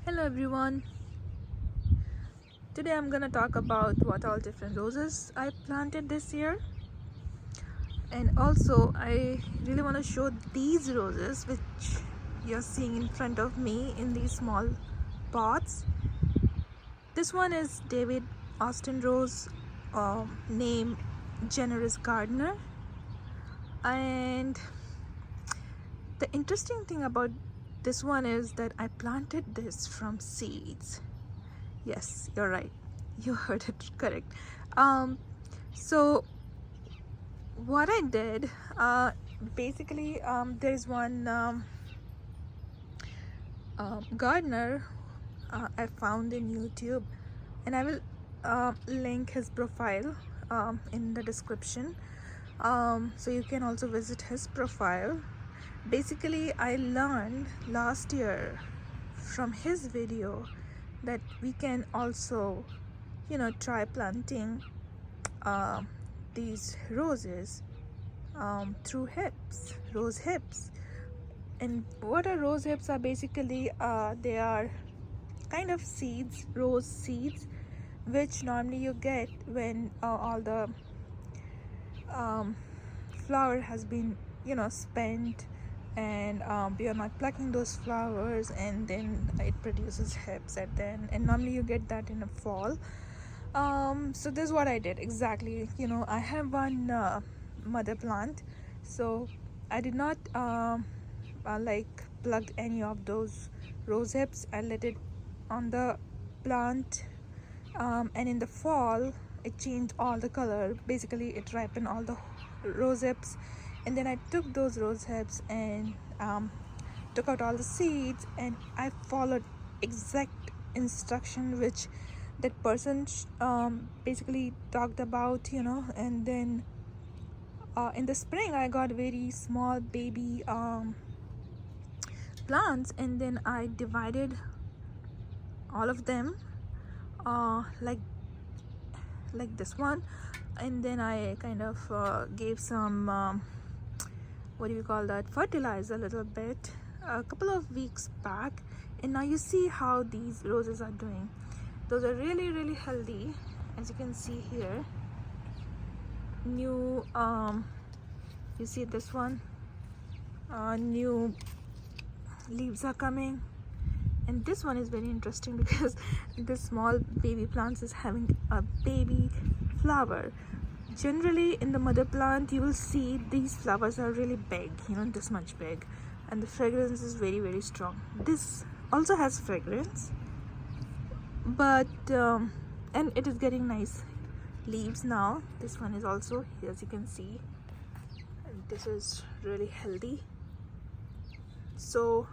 Hello everyone. Today I'm gonna talk about what all different roses I planted this year, and also I really want to show these roses which you're seeing in front of me in these small pots. This one is David Austin rose, name Generous Gardener, and the interesting thing about this one is that I planted this from seeds. Yes, you're right. You heard it correct. So what I did, basically, there's one gardener I found in YouTube, and I will link his profile in the description, so you can also visit his profile. Basically, I learned last year from his video that we can also, try planting these roses through rose hips. And what are rose hips are basically, they are kind of seeds, rose seeds, which normally you get when all the flower has been spent, and we are not plucking those flowers, and then it produces hips at then, and normally you get that in the fall. So this is what I did exactly. I have one mother plant, so I did not like plugged any of those rose hips. I let it on the plant, and in the fall it changed all the color. Basically it ripened all the rose hips, and then I took those rose hips and took out all the seeds, and I followed exact instruction which that person basically talked about, and then in the spring I got very small baby plants, and then I divided all of them like this one, and then I kind of gave some what do you call that, fertilizer a little bit a couple of weeks back, and now you see how these roses are doing. Those are really healthy, as you can see here. New you see this one, new leaves are coming, and this one is very interesting because this small baby plant is having a baby flower. Generally in the mother plant you will see these flowers are really big, this much big, and the fragrance is very strong. This also has fragrance, but and it is getting nice leaves now. This one is also, as you can see, and this is really healthy. So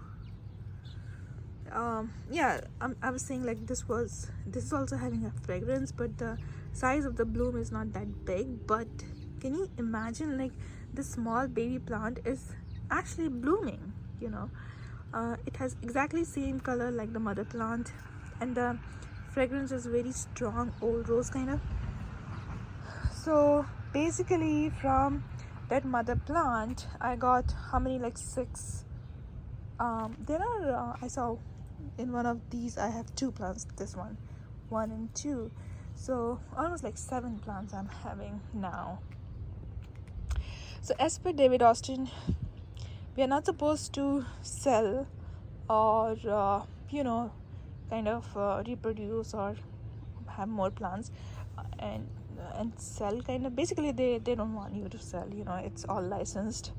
yeah, I was saying, like, this is also having a fragrance, but the size of the bloom is not that big. But can you imagine, like, this small baby plant is actually blooming, it has exactly same color like the mother plant, and the fragrance is very strong, old rose kind of. So basically from that mother plant I got how many, like 6. There are I saw in one of these I have 2 plants, this one and 2, so almost like 7 plants I'm having now. So as per David Austin, we are not supposed to sell or kind of reproduce or have more plants and sell, kind of. Basically they don't want you to sell, it's all licensed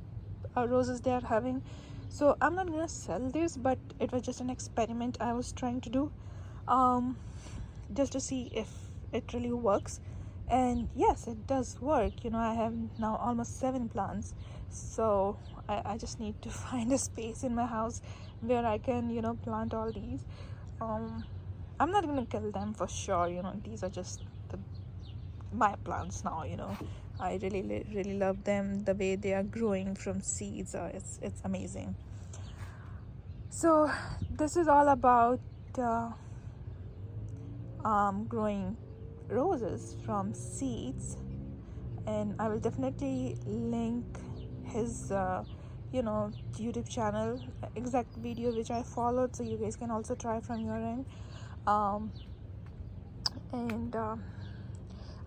roses they are having. So I'm not gonna sell this, but it was just an experiment I was trying to do, just to see if it really works. And yes, it does work. I have now almost 7 plants, so I just need to find a space in my house where I can plant all these. I'm not gonna kill them for sure, these are just my plants now. I really love them, the way they are growing from seeds. It's amazing. So this is all about growing roses from seeds, and I will definitely link his YouTube channel, exact video which I followed, so you guys can also try from your end. And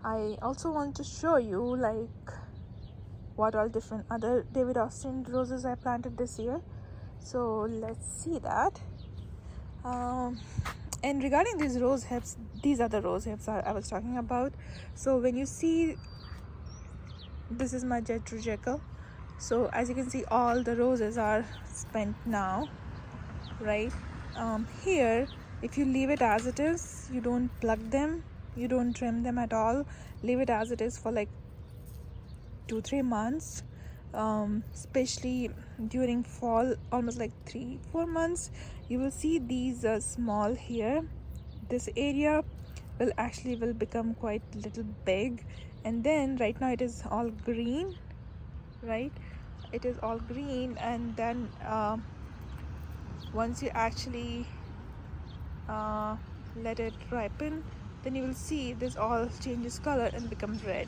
I also want to show you like what all different other David Austin roses I planted this year. So let's see that. And regarding these rose hips, these are the rose hips I was talking about. So when you see, this is my jet jekyll. So as you can see, all the roses are spent now, right? Here, if you leave it as it is, you don't pluck them, you don't trim them at all, leave it as it is for like 2-3 months, especially during fall, almost like 3-4 months, you will see these small here. This area will become quite little big, and then right now it is all green, right? It is all green, and then once you actually let it ripen, then you will see this all changes color and becomes red.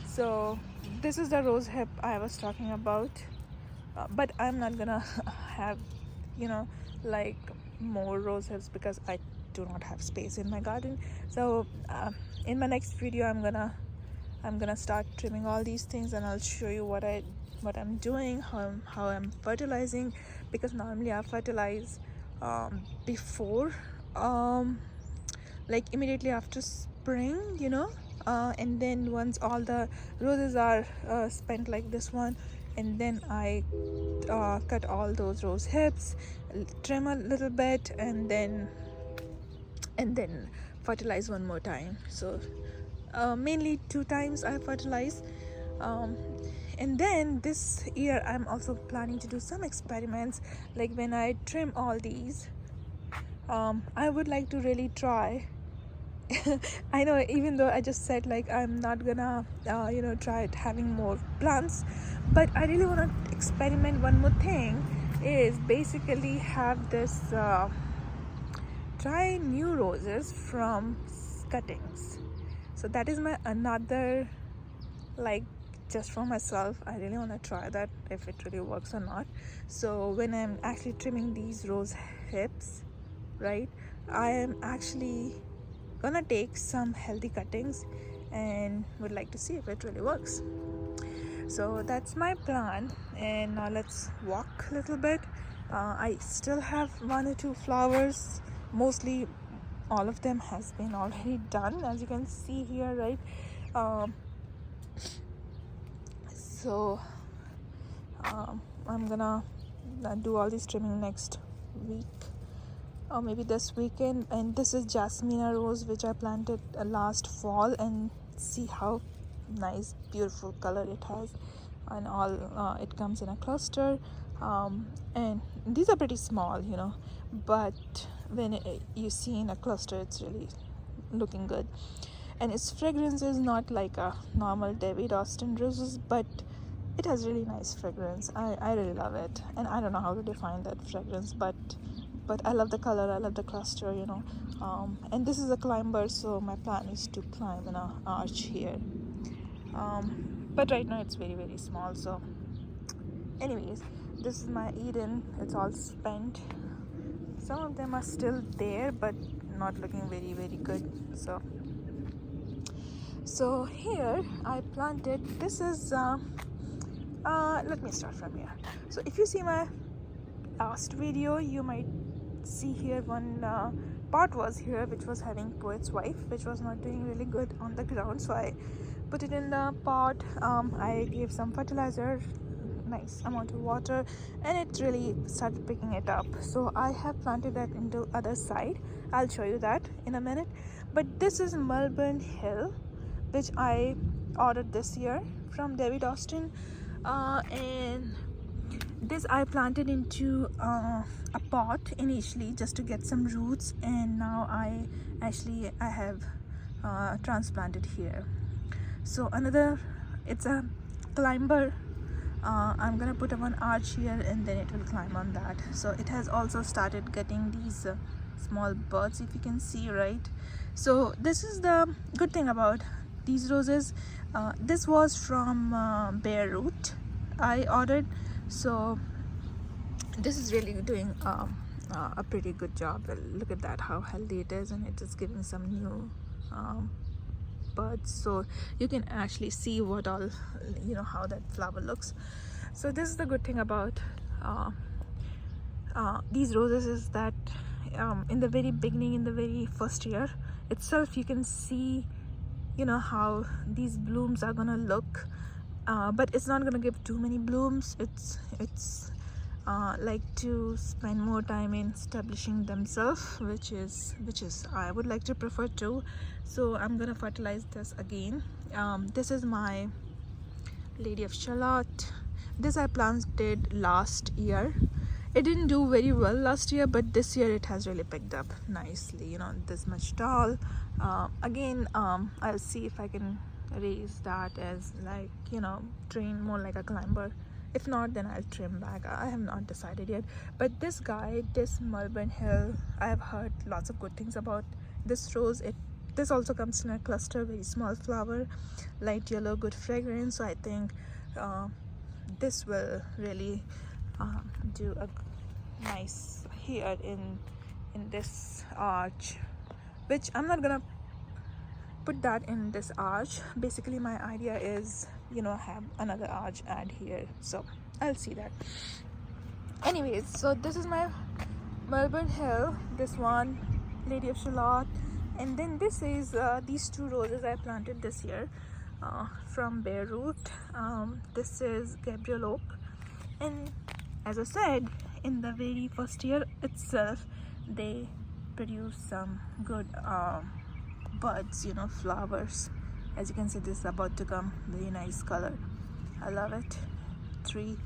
So this is the rose hip I was talking about, but I'm not gonna have like more rose hips because I do not have space in my garden. So in my next video I'm gonna start trimming all these things, and I'll show you what I'm doing, how I'm fertilizing, because normally I fertilize before like immediately after spring, and then once all the roses are spent like this one, and then I cut all those rose hips, trim a little bit, and then fertilize one more time. So mainly 2 times I fertilize. And then this year I'm also planning to do some experiments, like when I trim all these, I would like to really try I know, even though I just said like I'm not gonna try it having more plants, but I really want to experiment. One more thing is basically have this try new roses from cuttings. So that is my another, like, just for myself. I really want to try that, if it really works or not. So when I'm actually trimming these rose hips, right, I am actually gonna take some healthy cuttings and would like to see if it really works. So that's my plan, and now let's walk a little bit. I still have 1 or 2 flowers. Mostly all of them has been already done, as you can see here, right? So I'm gonna do all this trimming next week, or maybe this weekend. And this is jasmine rose which I planted last fall, and see how nice beautiful color it has, and all it comes in a cluster, and these are pretty small, but when you see in a cluster, it's really looking good. And its fragrance is not like a normal David Austin roses, but it has really nice fragrance. I really love it, and I don't know how to define that fragrance, but I love the color, I love the cluster, and this is a climber, so my plan is to climb in an arch here, but right now it's very, very small. So anyways, this is my Eden. It's all spent. Some of them are still there, but not looking very, very good. So here I planted, this is let me start from here. So if you see my last video, you might see here one pot was here which was having poet's wife, which was not doing really good on the ground, so I put it in the pot. I gave some fertilizer, nice amount of water, and it really started picking it up. So I have planted that into other side. I'll show you that in a minute. But this is Melbourne Hill, which I ordered this year from David Austin, and this I planted into a pot initially just to get some roots, and now I have transplanted here. So another, it's a climber. I'm gonna put one arch here, and then it will climb on that. So it has also started getting these small buds, if you can see, right? So this is the good thing about these roses. This was from bare root I ordered, So this is really doing a pretty good job. Well, look at that, how healthy it is, and it is giving some new buds, so you can actually see what all, how that flower looks. So this is the good thing about these roses, is that in the very beginning, in the very first year itself, you can see how these blooms are gonna look, but it's not gonna give too many blooms. It's like to spend more time in establishing themselves, which is I would like to prefer to. So I'm gonna fertilize this again. This is my Lady of Shalott. This I planted last year. It didn't do very well last year, but this year it has really picked up nicely, this much tall. Again, I'll see if I can raise that as like, train more like a climber. If not, then I'll trim back. I have not decided yet. But this guy, this Melbourne Hill, I have heard lots of good things about this rose. This also comes in a cluster, very small flower, light yellow, good fragrance. So I think this will really do a nice here in this arch, which I'm not gonna put that in this arch. Basically my idea is have another arch add here, so I'll see that. Anyways, so this is my Melbourne Hill, this one Lady of Shalott, and then this is these two roses I planted this year from bare root. This is Gabriel Oak, and as I said, in the very first year itself, they produce some good buds, flowers. As you can see, this is about to come. Very nice color. I love it. 3.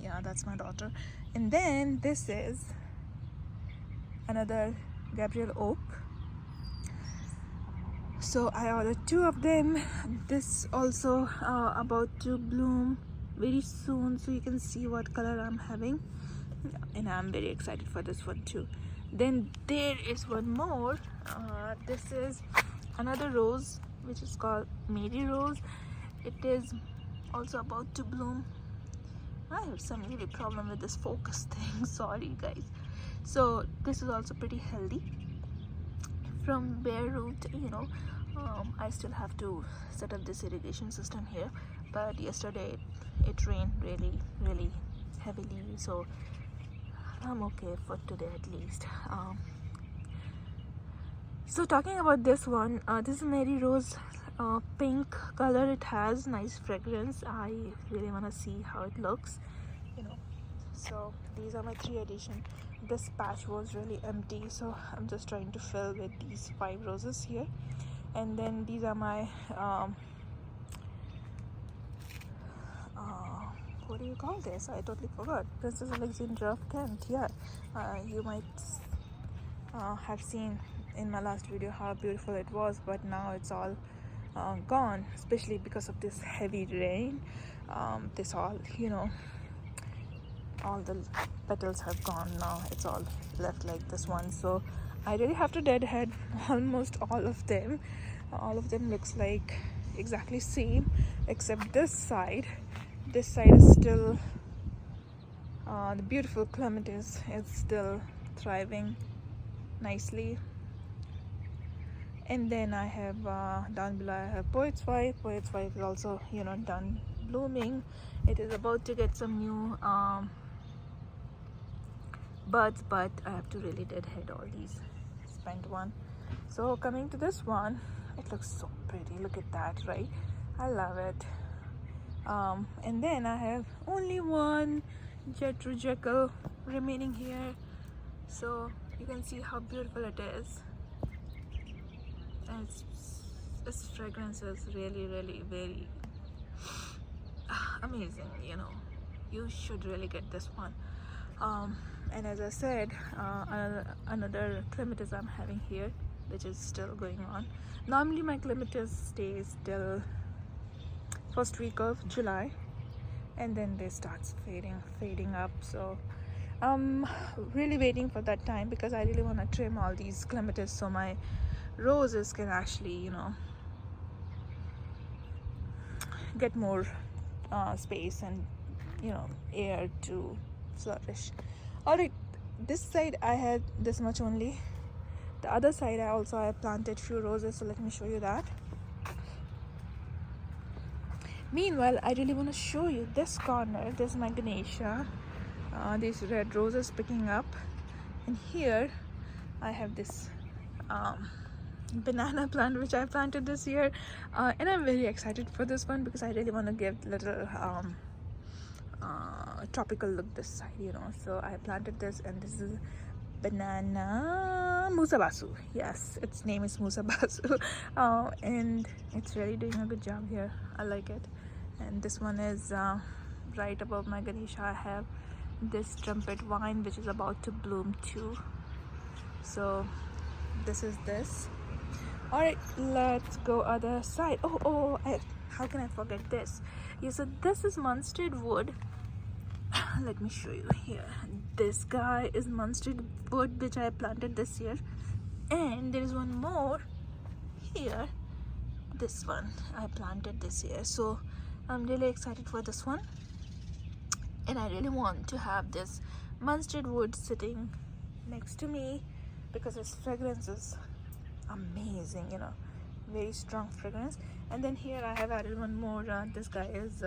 Yeah, that's my daughter. And then this is another Gabriel Oak. So I ordered 2 of them. This also about to bloom very soon, so you can see what color I'm having, and I'm very excited for this one too. Then there is one more. This is another rose which is called Mary Rose. It is also about to bloom. I have some really problem with this focus thing, sorry guys. So this is also pretty healthy from bare root. I still have to set up this irrigation system here, but yesterday it rained really heavily, so I'm okay for today at least. So talking about this one, this is Mary Rose, pink color. It has nice fragrance. I really want to see how it looks, so these are my 3 additions. This patch was really empty, so I'm just trying to fill with these 5 roses here. And then these are my what do you call this? I totally forgot. Princess Alexandra of Kent. Yeah, you might have seen in my last video how beautiful it was, but now it's all gone, especially because of this heavy rain. This all, all the petals have gone now. It's all left like this one, so I really have to deadhead almost all of them. All of them looks like exactly same, except this side. This side is still the beautiful clematis is still thriving nicely. And then I have down below I have Poet's Wife. Poet's Wife is also done blooming. It is about to get some new buds, but I have to really deadhead all these spent one. So coming to this one, it looks so pretty. Look at that, right? I love it. And then I have only one Jethro Jekyll remaining here, so you can see how beautiful it is. And its fragrance is really very amazing. You should really get this one. And as I said, another clematis I'm having here, which is still going on. Normally my clematis stays till first week of July, and then they start fading up. So I'm really waiting for that time, because I really want to trim all these clematis so my roses can actually, you know, get more space and, you know, air to flourish. All right, this side I had this much only. The other side I planted few roses, so let me show you that. Meanwhile, I really want to show you this corner. There's my Ganesha, these red roses picking up, and here I have this banana plant which I planted this year, and I'm very excited for this one because I really want to give little tropical look this side, you know. So I planted this, and this is banana musabasu. Yes, its name is musabasu. And it's really doing a good job here. I like it. And this one is right above my Ganesha. I have this trumpet vine which is about to bloom too. So this is this. All right, let's go other side. How can I forget this? Yeah, so this is monstered wood. Let me show you here. This guy is monstered wood which I planted this year, and there is one more here. This one I planted this year, so I'm really excited for this one, and I really want to have this monstered wood sitting next to me because its fragrance is amazing, you know, very strong fragrance. And then here I have added one more. This guy is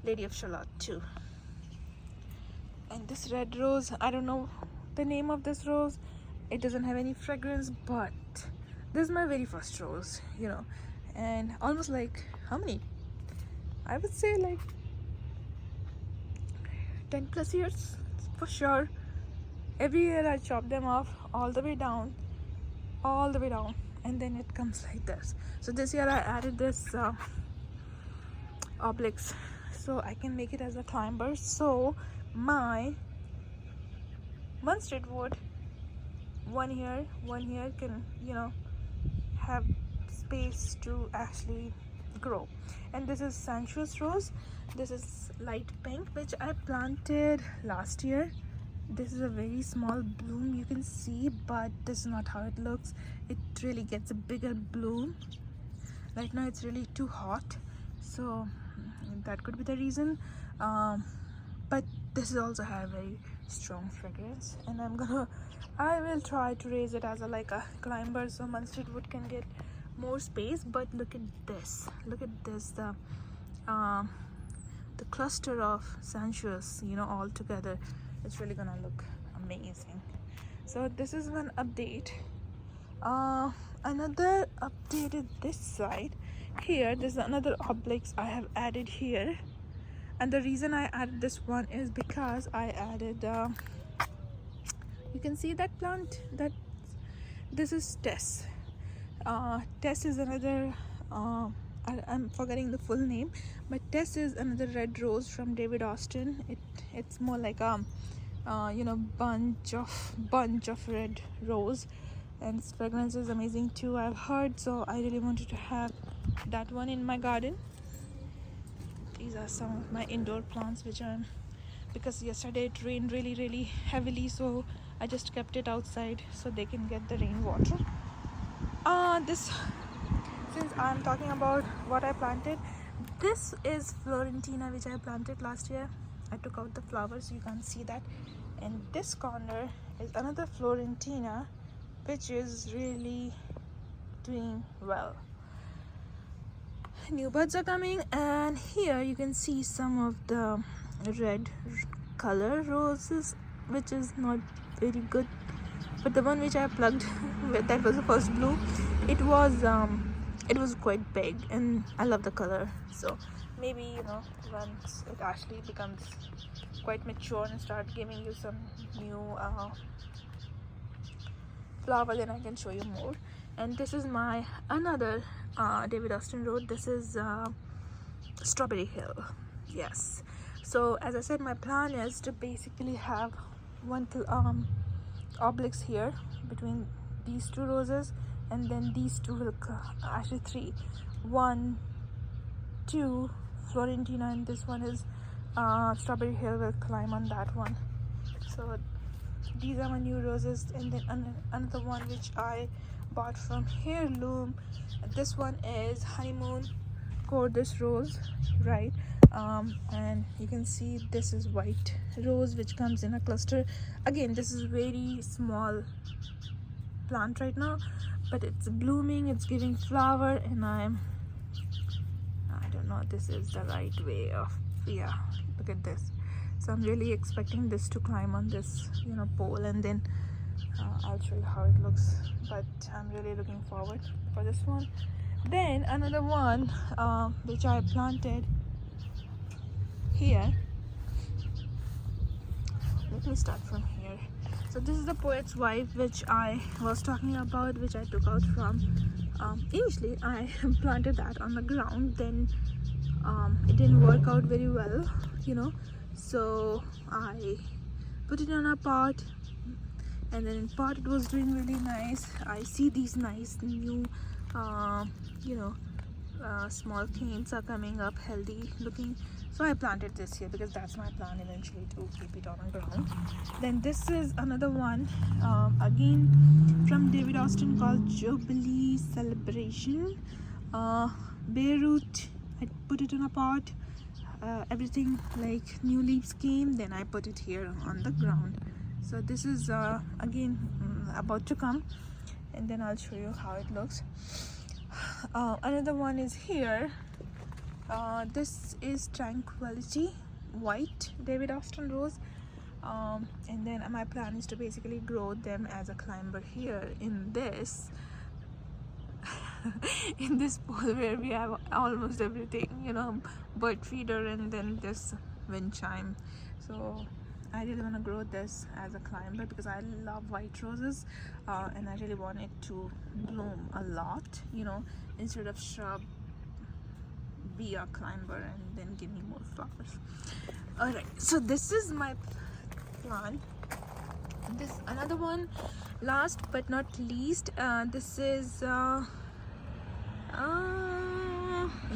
Lady of Shalott too. And this red rose, I don't know the name of this rose. It doesn't have any fragrance, but this is my very first rose, you know. And almost like, how many? I would say like 10 plus years for sure. Every year I chop them off all the way down, and then it comes like this. So this year I added this obelisks so I can make it as a climber, so my monstered wood, one here can, you know, have space to actually grow. And this is sensuous rose. This is light pink which I planted last year. This is a very small bloom, you can see, but this is not how it looks. It really gets a bigger bloom. Right now it's really too hot, so that could be the reason. But this is also have very strong fragrance, and I will try to raise it as a like a climber so monstered wood can get more space. But look at this, the cluster of sensuous, you know, all together. It's really gonna look amazing. So this is one update. Another update is this side. Here there's another obelisk I have added here, and the reason I added this one is because I added you can see that plant, that this is Tess. Tess is another I'm forgetting the full name, but Tess is another red rose from David Austin. It's more like a you know, bunch of red rose, and its fragrance is amazing too, I've heard. So I really wanted to have that one in my garden. These are some of my indoor plants which because yesterday it rained really heavily, so I just kept it outside so they can get the rainwater. Since I'm talking about what I planted, this is Florentina which I planted last year. I took out the flowers, you can't see that. And this corner is another Florentina which is really doing well. New buds are coming, and here you can see some of the red color roses which is not very good, but the one which I plugged that was the first bloom, it was quite big, and I love the color. So maybe, you know, once it actually becomes quite mature and start giving you some new flower, then I can show you more. And this is my another David Austin Road. This is Strawberry Hill. Yes, so as I said, my plan is to basically have one obelisk here between these two roses, and then these two will actually three, 1, 2 Florentina, and this one is Strawberry Hill will climb on that one. So these are my new roses. And then another one which I bought from heirloom. This one is honeymoon cordis rose, right? And you can see this is white rose which comes in a cluster. Again, this is very small plant right now, but it's blooming, it's giving flower, and I don't know, this is the right way of, yeah, look at this. So I'm really expecting this to climb on this, you know, pole, and then I'll show you how it looks. But I'm really looking forward for this one. Then another one which I planted here. Let me start from here. So this is the poet's wife which I was talking about, which I took out from initially I planted that on the ground, then it didn't work out very well, you know, so I put it on a pot, and then in pot it was doing really nice. I see these nice new you know, small canes are coming up, healthy looking, so I planted this here because that's my plan eventually, to keep it on the ground. Then this is another one again from David Austin called Jubilee Celebration. Beirut, I put it in a pot, everything like new leaves came, then I put it here on the ground. So this is again about to come, and then I'll show you how it looks. Another one is here. This is Tranquility white David Austin rose, and then my plan is to basically grow them as a climber here in this in this pool where we have almost everything, you know, bird feeder and then this wind chime. So I really want to grow this as a climber because I love white roses, and I really want it to bloom a lot, you know, instead of shrub, be a climber and then give me more flowers. Alright, so this is my plant. This another one, last but not least, this is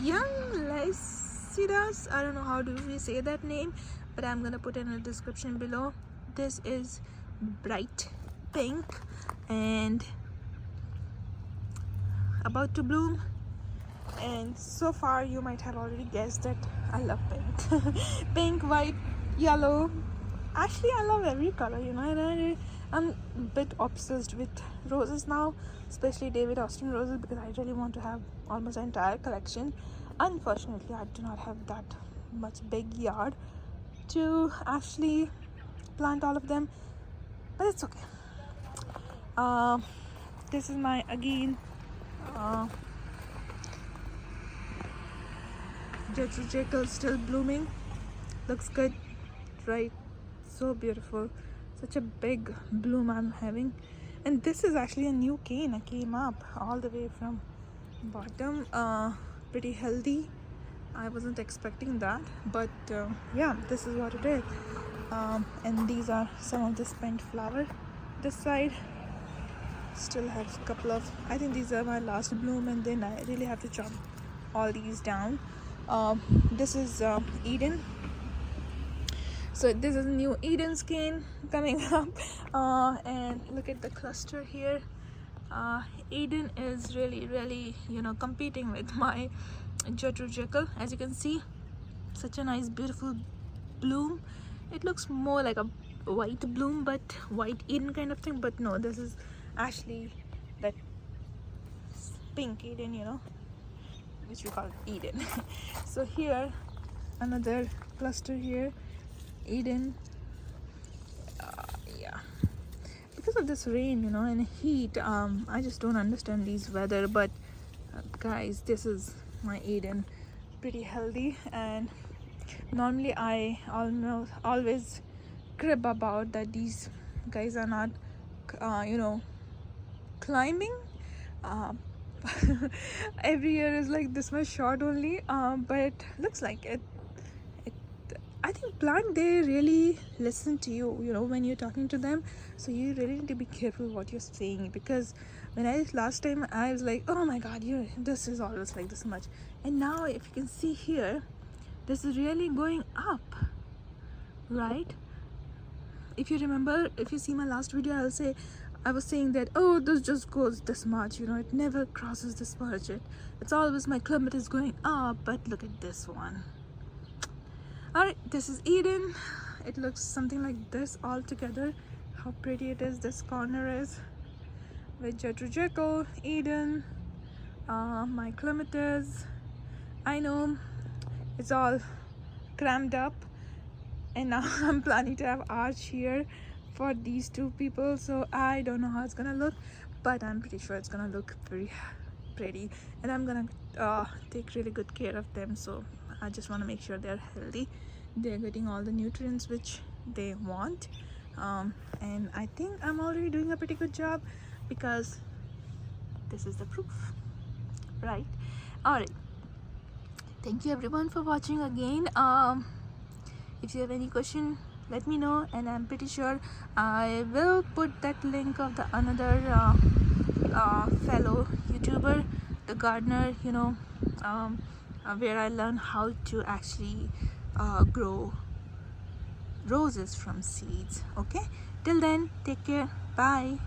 young Lycidas. I don't know how do we say that name, but I'm gonna put it in the description below. This is bright pink and about to bloom, and so far you might have already guessed that I love pink. Pink, white, yellow, actually I love every color, you know, and I'm a bit obsessed with roses now, especially David Austin roses, because I really want to have almost an entire collection. Unfortunately, I do not have that much big yard to actually plant all of them, but it's okay. This is my again Jekyll still blooming, looks good, right? So beautiful, such a big bloom I'm having. And this is actually a new cane. I came up all the way from bottom, pretty healthy. I wasn't expecting that, but yeah, this is what it is. And these are some of the spent flower. This side still has a couple of, I think these are my last bloom, and then I really have to chop all these down. This is Eden. So this is a new Eden skin coming up, and look at the cluster here. Eden is really, you know, competing with my Jekyll. As you can see, such a nice beautiful bloom. It looks more like a white bloom, but white Eden kind of thing, but no, this is actually that pink Eden, you know, which we call Eden. So here another cluster here, Eden. Yeah, because of this rain, you know, and heat, I just don't understand these weather, but guys, this is my Eden, pretty healthy. And normally I always crib about that these guys are not you know, climbing. Every year is like this much short only, but looks like it. I think plant, they really listen to you, you know, when you're talking to them. So you really need to be careful what you're saying, because when last time I was like, oh my god, this is always like this much, and now if you can see here, this is really going up, right? If you remember, if you see my last video, I'll say I was saying that, oh, this just goes this much, you know, it never crosses this much, it's always my climate is going up. But look at this one. All right, this is Eden. It looks something like this all together. How pretty it is. This corner is with Jekyll, Eden, my clematis. I know it's all crammed up, and now I'm planning to have arch here for these two people, so I don't know how it's gonna look, but I'm pretty sure it's gonna look very pretty, and I'm gonna take really good care of them. So I just want to make sure they're healthy, they're getting all the nutrients which they want, and I think I'm already doing a pretty good job, because this is the proof, right? All right, thank you everyone for watching again. If you have any question, let me know, and I'm pretty sure I will put that link of the another fellow YouTuber, the gardener, you know, where I learned how to actually grow roses from seeds. Okay, till then, take care, bye.